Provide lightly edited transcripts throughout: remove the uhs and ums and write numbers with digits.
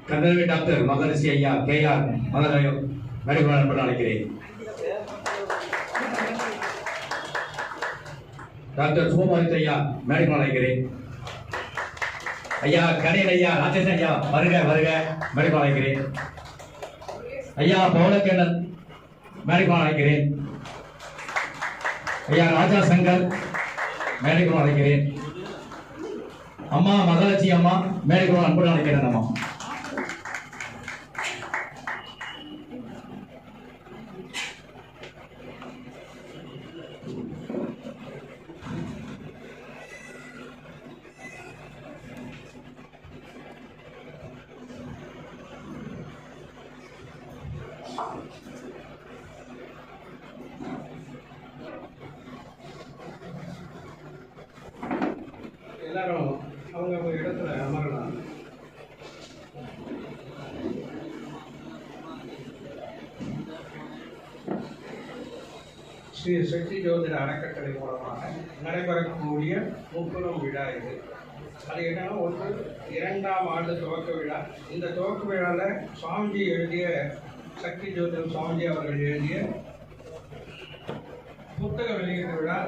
கந்தர்வி doctor மகரிஷி ஐயா KR மகராயம் நடிகர் அழைக்கிறேன். டாக்டர் சுபமாரித் ஐயா மேடைக்கு அழைக்கிறேன். ஐயா கணேன் ஐயா ராஜேஷ் ஐயா வருக வருக மேடைக்கு அழைக்கிறேன். ஐயா பவளக்கண்ணன் மேடைக்கு அழைக்கிறேன். ஐயா ராஜா சங்கர் மேடைக்கு அழைக்கிறேன். அம்மா மகாலட்சுமி அம்மா மேடைக்கு அன்புடன் அழைக்கிறேன். அம்மா எல்லாரும் அவங்க இடத்துல அமரலாம். ஸ்ரீ சக்தி ஜோதிட அறக்கட்டளை மூலமாக நடைபெறக்கூடிய முப்பெரும் விழா இது. அது என்னன்னா, ஒன்று 2ஆம் ஆண்டு துவக்க விழா. இந்த துவக்க விழாவில் சுவாமிஜி எழுதிய சக்தி ஜோதிடம் சுவாமிஜி அவர்கள் எழுதிய புத்தக வெளியீட்டு விழா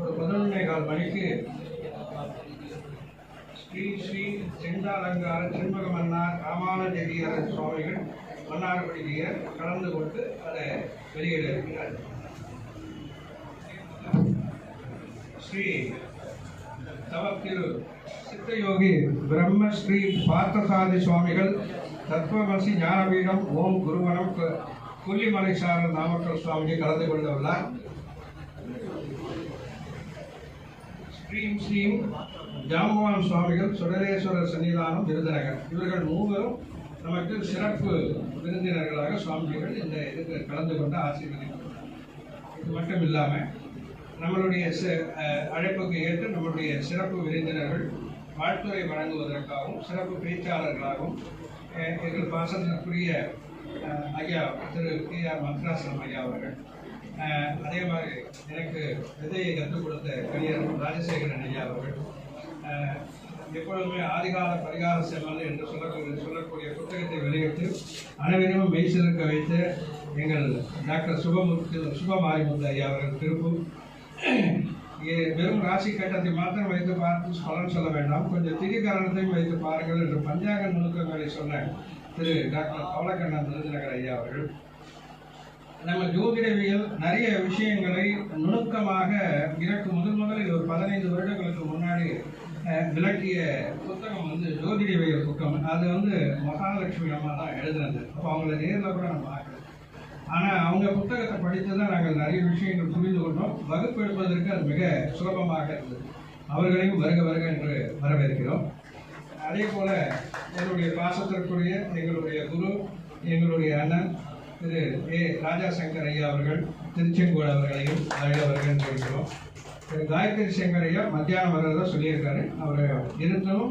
ஒரு 11:15 மணிக்கு ஸ்ரீ செந்தாலங்கார செண்பக மன்னார் ராமானுஜகிரியர் சுவாமிகள் மன்னார்குடியர் கலந்து கொண்டு அதை வெளியிட இருக்கிறார். ஸ்ரீ தவத்திரு சித்தயோகி பிரம்மஸ்ரீ பார்த்தசாதி சுவாமிகள் தத்துவமசி ஞானபீடம் ஓம் குருவனம் கொல்லிமலை சாரல் நாமக்கல் சுவாமிஜி கலந்து கொண்டுள்ளார். ஸ்ரீம் ஜாம்பவான் சுவாமிகள் சுடரேஸ்வரர் சன்னிதானம் விருதுநகர். இவர்கள் மூவரும் நமக்கு சிறப்பு விருந்தினர்களாக சுவாமிஜிகள் இந்த இதுக்கு கலந்து கொண்டு ஆசீர்வதிக்கப்பட்டார். இது மட்டும் இல்லாமல் நம்மளுடைய அழைப்புக்கு ஏற்று நம்மளுடைய சிறப்பு விருந்தினர்கள் வாழ்த்துறை வழங்குவதற்காகவும் சிறப்பு பேச்சாளர்களாகவும் எங்கள் பாசத்திற்குரிய ஐயா திரு KR மத்ராசனம் ஐயா அவர்கள், அதே மாதிரி எனக்கு விதையை கற்றுக் கொடுத்த கணியர் ராஜசேகரன் ஐயா அவர்கள், எப்பொழுதுமே ஆதிகால பரிகார செம்மல் என்று சொல்லக்கூடிய புத்தகத்தை வெளியிட்டு அனைவரும் மெய்சிலிருக்க வைத்து எங்கள் டாக்டர் சுபமாரிமுத்து ஐயா அவர்கள் திருப்பூர். வெறும் ராசி கட்டத்தை மாத்திரம் வைத்து பார்த்து பலன் சொல்ல வேண்டாம், கொஞ்சம் திரிகரணத்தையும் வைத்து பாருங்கள் என்று பஞ்சாங்க நுணுக்கங்களை சொன்ன திரு டாக்டர் பவளக்கண்ணன் விருதுநகர் ஐயா அவர்கள். நம்ம ஜோதிடவியல் நிறைய விஷயங்களை நுணுக்கமாக எனக்கு முதலில் ஒரு 15 வருடங்களுக்கு முன்னாடி விளக்கிய புத்தகம் ஜோதிடவியல் புத்தகம். அது மகாலட்சுமி அம்மா தான் எழுதுனது. அப்போ அவங்கள நேரில் கூட நம்ம பார்க்கல. ஆனால் அவங்க புத்தகத்தை படித்து தான் நாங்கள் நிறைய விஷயங்கள் புரிந்து கொண்டோம். வகுப்பு எடுப்பதற்கு அது மிக சுலபமாக இருந்தது. அவர்களையும் வருக வருக என்று வரவேற்கிறோம். அதே போல் என்னுடைய பாசத்திற்குரிய எங்களுடைய குரு, எங்களுடைய அண்ணன் திரு ராஜா சங்கர் ஐயா அவர்கள் திருச்செங்கோடு அவர்களையும் வருக வருக என்று இருக்கிறோம். திரு காயத்ரி சங்கர் ஐயா மத்தியானம் வரதான் சொல்லியிருக்காரு. அவர் இருந்தும்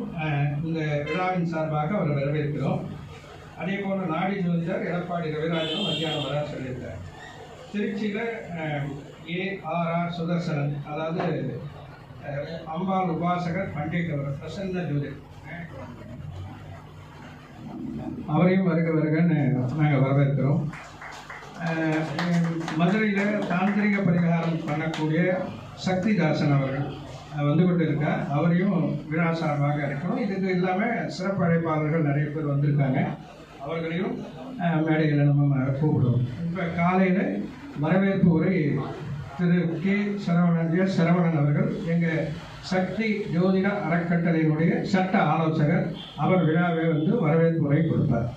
இந்த விழாவின் சார்பாக அவரை வரவேற்கிறோம். அதே போல் நாடி ஜோதிடர் எடப்பாடி ரவிராஜனும் மத்தியானம் வர சொல்லியிருக்கார். திருச்சியில் ARR சுதர்சனன், அதாவது அம்பாள் உபாசகர் பண்டிட் அவர் பிரசன்ன ஜோதிடர், அவரையும் வருக வருகன்னு நாங்கள் வரவேற்கிறோம். மதுரையில் தாந்திரிக பரிகாரம் பண்ணக்கூடிய சக்திதாசன் அவர்கள் வந்து கொண்டு இருக்கார். அவரையும் விழா சார்பாக இருக்கிறோம். இதுக்கு இல்லாமல் சிறப்பு அழைப்பாளர்கள் நிறைய பேர் வந்திருக்காங்க. அவர்களையும் மேடைகளில் நம்ம கூப்பிடுவோம். இப்போ காலையில் வரவேற்பு உரை திரு சரவணன் அவர்கள், எங்கள் சக்தி ஜோதிட அறக்கட்டளையினுடைய சட்ட ஆலோசகர், அவர் விழாவை வரவேற்பு உரை கொடுத்தார்.